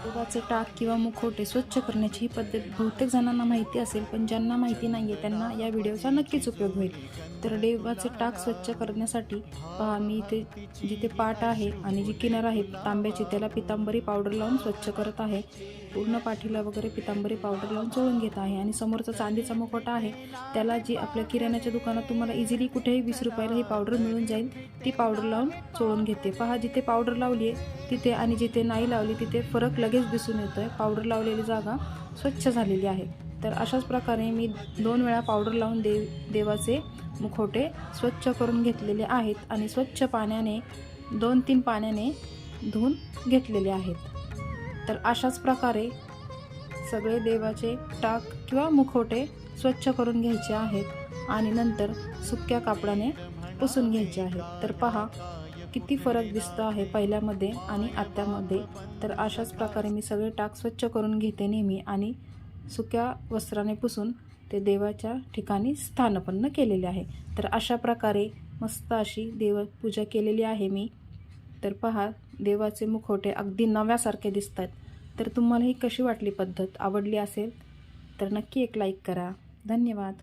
देवाचे टाक किंवा मुखवटे स्वच्छ करण्याची ही पद्धत बहुतेक जणांना माहिती असेल, पण ज्यांना माहिती नाही आहे त्यांना या व्हिडिओचा नक्कीच उपयोग होईल. तर देवाचे टाक स्वच्छ करण्यासाठी पहा, मी इथे जिथे पाट आहे आणि जी किनार आहे तांब्याची त्याला पितांबरी पावडर लावून स्वच्छ करत आहे. पूर्ण पाठीला वगैरे पितांबरी पावडर लावून चोळून घेत आहे. आणि समोरचा चांदीचा मुखवटा आहे त्याला जी आपल्या किराण्याच्या दुकानात तुम्हाला इझिली कुठेही 20 रुपयाला ही पावडर मिळून जाईल, ती पावडर लावून चोळून घेते. पहा, जिथे पावडर लावली आहे तिथे आणि जिथे नाही लावली तिथे फरक लगेच दिसून येतोय. पावडर लावलेली जागा स्वच्छ झालेली आहे. तर अशाच प्रकारे मी 2 वेळा पावडर लावून देवाचे मुखवटे स्वच्छ करून घेतलेले आहेत आणि स्वच्छ पाण्याने 2-3 पाण्याने धुवून घेतलेले आहेत. तर अशाच प्रकारे सगळे देवाचे टाक किंवा मुखवटे स्वच्छ करून घ्यायचे आहेत आणि नंतर सुक्या कापडाने पुसून घ्यायचे आहेत. तर पहा किती फरक दिसतो आहे पहिल्यामध्ये आणि आत्यामध्ये. तर अशाच प्रकारे मी सगळे टाक स्वच्छ करून घेते नेहमी आणि सुक्या वस्त्राने पुसून ते देवाच्या ठिकाणी स्थानापन्न केलेले आहे. तर अशा प्रकारे मस्त अशी देवपूजा केलेली आहे मी. तर पहा, देवाचे मुखवटे अगदी नव्यासारखे दिसतात. तर तुम्हाला ही कशी वाटली पद्धत? आवडली असेल तर नक्की एक लाईक करा. धन्यवाद.